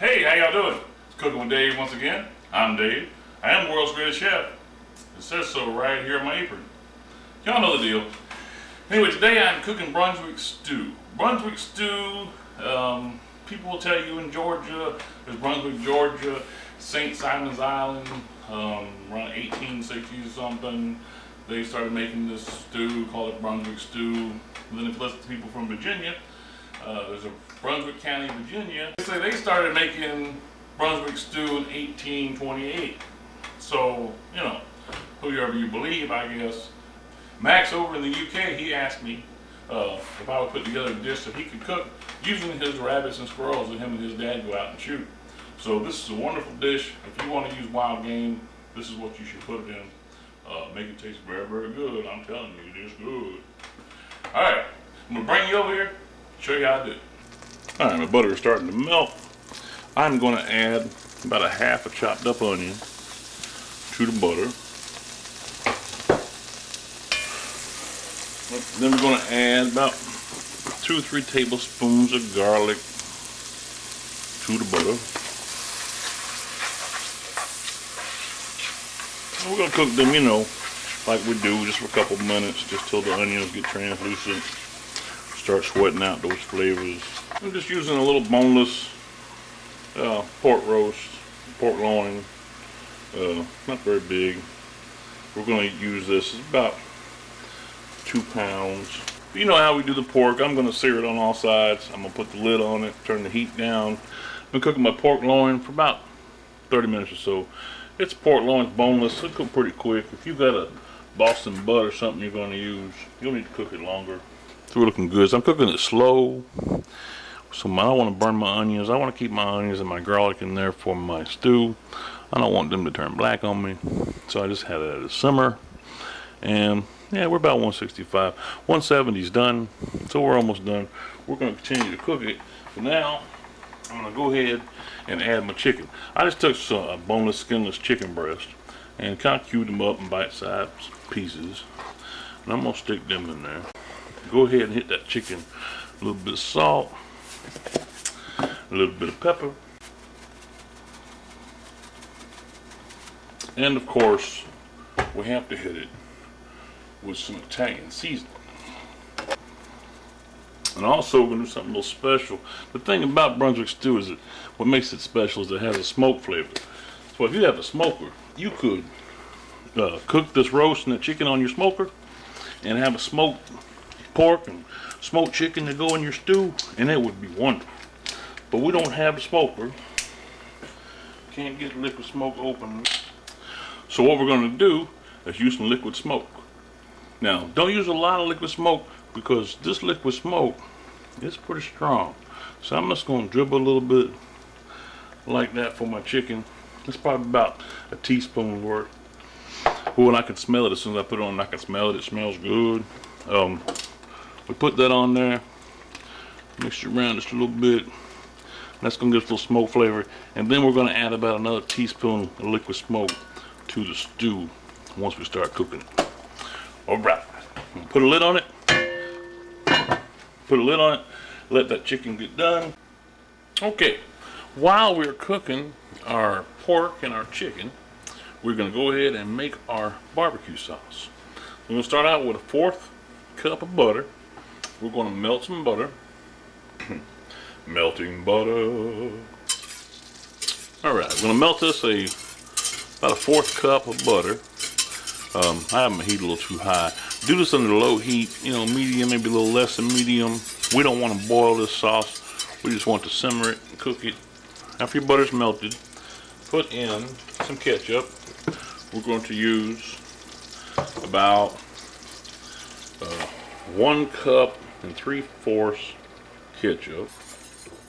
Hey, how y'all doing? It's Cooking with Dave once again. I'm Dave. I am the world's greatest chef. It says so right here on my apron. Y'all know the deal. Anyway, today I'm cooking Brunswick Stew. Brunswick Stew, people will tell you in Georgia, there's Brunswick, Georgia, St. Simon's Island, around 1860s or something. They started making this stew, called it Brunswick Stew. And then if you listen to people from Virginia, there's a Brunswick County, Virginia. They say they started making Brunswick Stew in 1828. So, you know, whoever you believe, I guess. Max over in the UK, he asked me if I would put together a dish that he could cook using his rabbits and squirrels that him and his dad go out and shoot. So this is a wonderful dish. If you want to use wild game, this is what you should put it in. Make it taste very, very good. I'm telling you, it is good. Alright, I'm going to bring you over here, show you how to do it. Alright, my butter is starting to melt. I'm going to add about a half a chopped up onion to the butter. Then we're going to add about 2 or 3 tablespoons of garlic to the butter. And we're going to cook them, you know, like we do, just for a couple minutes, just till the onions get translucent, start sweating out those flavors. I'm just using a little boneless pork roast, pork loin, not very big. We're going to use this, it's about 2 pounds. You know how we do the pork. I'm going to sear it on all sides. I'm going to put the lid on it, turn the heat down. I've been cooking my pork loin for about 30 minutes or so. It's pork loin, it's boneless, it'll cook pretty quick. If you've got a Boston butt or something you're going to use, you'll need to cook it longer. So we're looking good. So I'm cooking it slow. So I don't want to burn my onions. I want to keep my onions and my garlic in there for my stew. I don't want them to turn black on me. So I just had it at a simmer. And yeah, we're about 165. 170 is done. So we're almost done. We're going to continue to cook it. But now I'm going to go ahead and add my chicken. I just took some boneless, skinless chicken breast and kind of cubed them up in bite-sized pieces. And I'm going to stick them in there. Go ahead and hit that chicken. A little bit of salt, a little bit of pepper, and of course we have to hit it with some Italian seasoning. And also we're going to do something a little special. The thing about Brunswick Stew is that what makes it special is it has a smoke flavor. So if you have a smoker, you could cook this roast and the chicken on your smoker and have a smoked pork and smoked chicken to go in your stew, and it would be wonderful. But we don't have a smoker. Can't get liquid smoke open. So what we're going to do is use some liquid smoke. Now, don't use a lot of liquid smoke because this liquid smoke is pretty strong. So I'm just going to dribble a little bit like that for my chicken. It's probably about a teaspoon worth. Oh, and I can smell it as soon as I put it on. I can smell it. It smells good. We put that on there. Mix it around just a little bit. That's going to give us a little smoke flavor. And then we're going to add about another teaspoon of liquid smoke to the stew once we start cooking it. Alright. Put a lid on it. Put a lid on it. Let that chicken get done. Okay. While we're cooking our pork and our chicken, we're going to go ahead and make our barbecue sauce. We're going to start out with a 1/4 cup of butter. We're going to melt some butter. Melting butter. Alright, we're going to melt this about a 1/4 cup of butter. I have my heat a little too high. Do this under low heat, you know, medium, maybe a little less than medium. We don't want to boil this sauce. We just want to simmer it and cook it. After your butter's melted, put in some ketchup. We're going to use about 1 cup and 3/4 ketchup.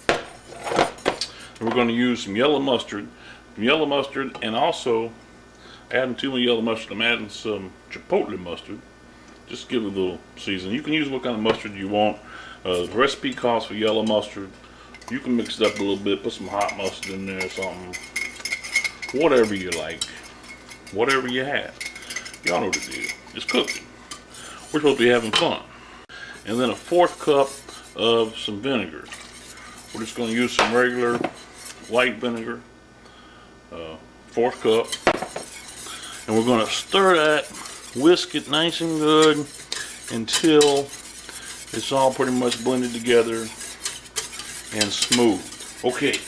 And we're going to use some yellow mustard. And also adding to my yellow mustard, I'm adding some chipotle mustard. Just give it a little season. You can use what kind of mustard you want. The recipe calls for yellow mustard. You can mix it up a little bit, put some hot mustard in there or something. Whatever you like. Whatever you have. Y'all know the deal. Just cook it. We're supposed to be having fun. And then a 1/4 cup of some vinegar. We're just going to use some regular white vinegar, 1/4 cup, and we're going to stir that, whisk it nice and good until it's all pretty much blended together and smooth. Okay,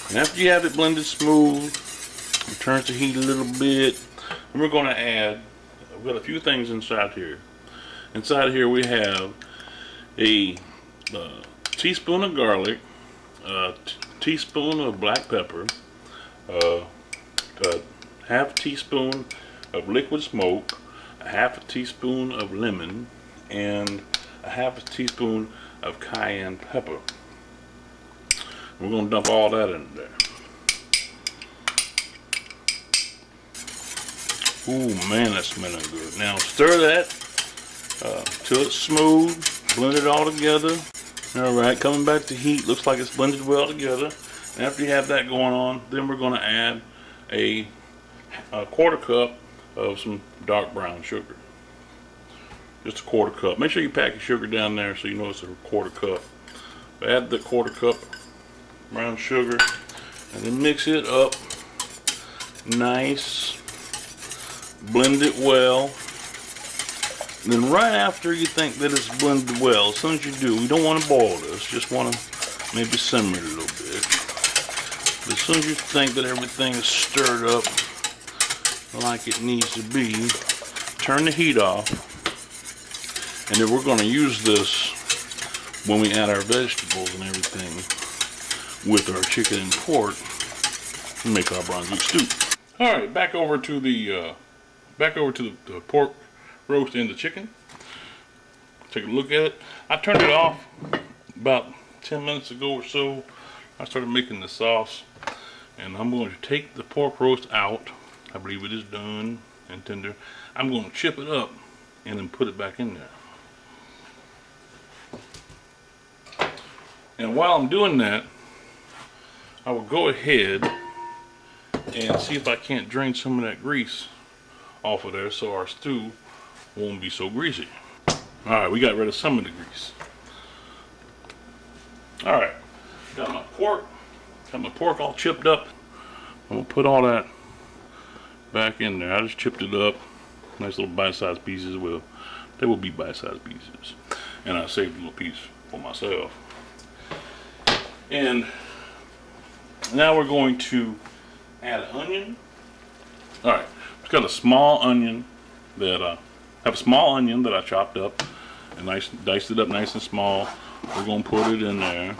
and after you have it blended smooth, it turns the heat a little bit, and we're going to add, we've got a few things inside here. Inside here we have a teaspoon of garlic, a teaspoon of black pepper, a half teaspoon of liquid smoke, a half a teaspoon of lemon, and a half a teaspoon of cayenne pepper. We're going to dump all that in there. Ooh, man, that's smelling good. Now stir that till it's smooth. Blend it all together. Alright, coming back to heat. Looks like it's blended well together. And after you have that going on, then we're going to add a 1/4 cup of some dark brown sugar. Just a 1/4 cup. Make sure you pack your sugar down there so you know it's a 1/4 cup. Add the 1/4 cup brown sugar and then mix it up nice. Blend it well. And then right after you think that it's blended well, as soon as you do, we don't want to boil this, just want to maybe simmer it a little bit. But as soon as you think that everything is stirred up like it needs to be, turn the heat off. And then we're going to use this when we add our vegetables and everything with our chicken and pork and make our Brunswick stew. Alright, back over to the pork roast and the chicken. Take a look at it. I turned it off about 10 minutes ago or so. I started making the sauce, and I'm going to take the pork roast out. I believe it is done and tender. I'm going to chip it up and then put it back in there. And while I'm doing that, I will go ahead and see if I can't drain some of that grease off of there so our stew won't be so greasy. Alright, we got rid of some of the grease. Alright, got my pork all chipped up. I'm going to put all that back in there. I just chipped it up. Nice little bite-sized pieces. Well, they will be bite-sized pieces. And I saved a little piece for myself. And now we're going to add an onion. Alright, it's got a small onion that I chopped up and diced it up nice and small. We're going to put it in there.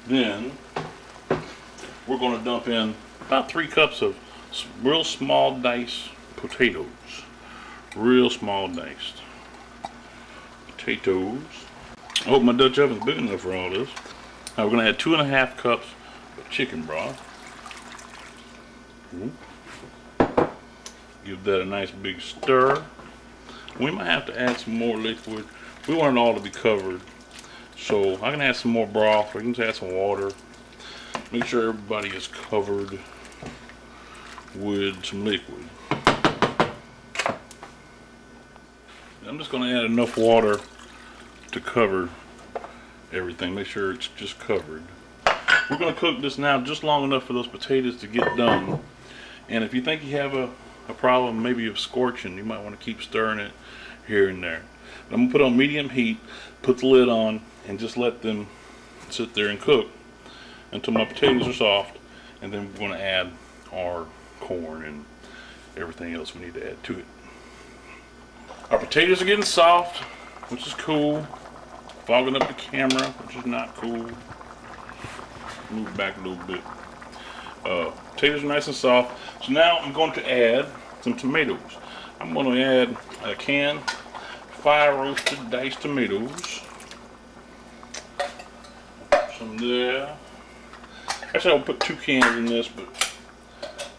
Then we're going to dump in about 3 cups of real small diced potatoes. Real small diced potatoes. I hope my Dutch oven's big enough for all this. Now we're going to add 2.5 cups of chicken broth. Give that a nice big stir. We might have to add some more liquid. We want it all to be covered. So I can add some more broth, or you can just add some water. Make sure everybody is covered with some liquid. I'm just going to add enough water to cover everything. Make sure it's just covered. We're going to cook this now just long enough for those potatoes to get done. And if you think you have a problem maybe of scorching, you might want to keep stirring it here and there. But I'm going to put on medium heat, put the lid on, and just let them sit there and cook until my potatoes are soft. And then we're going to add our corn and everything else we need to add to it. Our potatoes are getting soft, which is cool. Fogging up the camera, which is not cool. Move back a little bit. Potatoes are nice and soft. So now I'm going to add some tomatoes. I'm going to add a can fire roasted diced tomatoes. Some there. Actually, I'll put 2 cans in this, but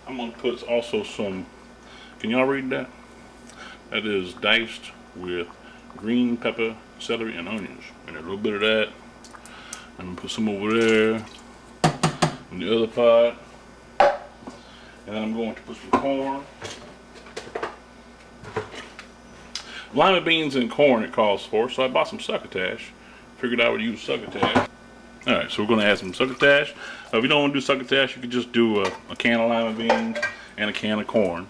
I'm going to put also some. Can y'all read that? That is diced with green pepper, celery, and onions. And a little bit of that. I'm going to put some over there in the other pot. And then I'm going to put some corn. Lima beans and corn it calls for, so I bought some succotash. Figured I would use succotash. Alright, so we're going to add some succotash. If you don't want to do succotash, you could just do a can of lima beans and a can of corn.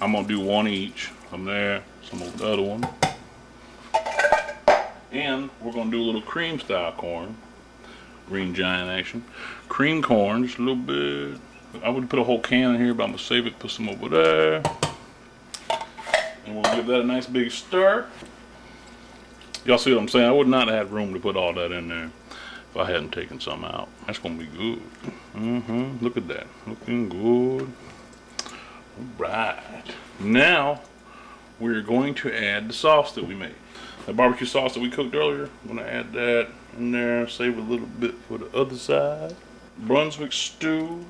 I'm going to do one each. Some there, some of the other one. And we're going to do a little cream style corn. Green giant action. Cream corn, just a little bit. I would put a whole can in here, but I'm going to save it, put some over there. And we'll give that a nice big stir. Y'all see what I'm saying? I would not have had room to put all that in there if I hadn't taken some out. That's going to be good. Look at that. Looking good. Alright. Now, we're going to add the sauce that we made. The barbecue sauce that we cooked earlier. I'm going to add that in there. Save a little bit for the other side. Brunswick Stew.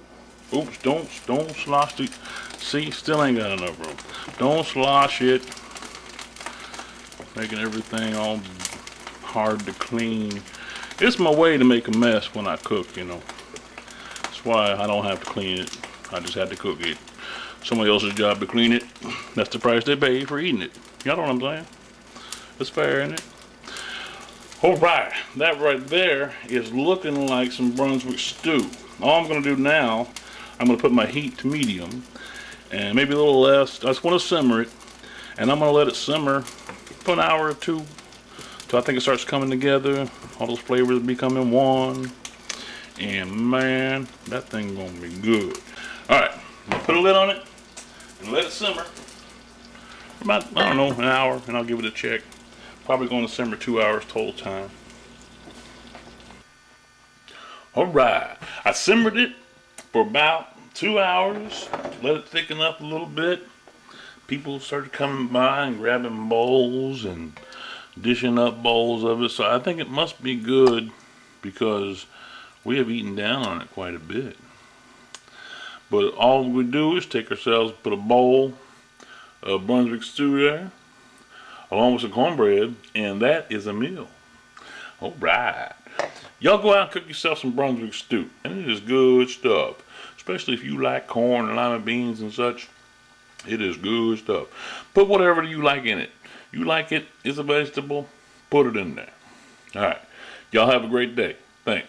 Oops, don't slosh it. See, still ain't got enough room. Don't slosh it. Making everything all hard to clean. It's my way to make a mess when I cook, you know. That's why I don't have to clean it. I just had to cook it. Somebody else's job to clean it. That's the price they pay for eating it. Y'all know what I'm saying? It's fair, isn't it? Alright, that right there is looking like some Brunswick stew. All I'm going to do now, I'm going to put my heat to medium. And maybe a little less. I just want to simmer it. And I'm going to let it simmer for an hour or two. Till I think it starts coming together. All those flavors becoming one. And man, that thing's going to be good. Alright, I'm going to put a lid on it. And let it simmer. For about, I don't know, an hour. And I'll give it a check. Probably going to simmer 2 hours total time. Alright, I simmered it for about 2 hours. Let it thicken up a little bit. People started coming by and grabbing bowls and dishing up bowls of it. So I think it must be good because we have eaten down on it quite a bit. But all we do is take ourselves, put a bowl of Brunswick stew there, along with some cornbread, and that is a meal. Alright. Y'all go out and cook yourself some Brunswick stew. And it is good stuff. Especially if you like corn and lima beans and such. It is good stuff. Put whatever you like in it. You like it, it's a vegetable, put it in there. Alright. Y'all have a great day. Thanks.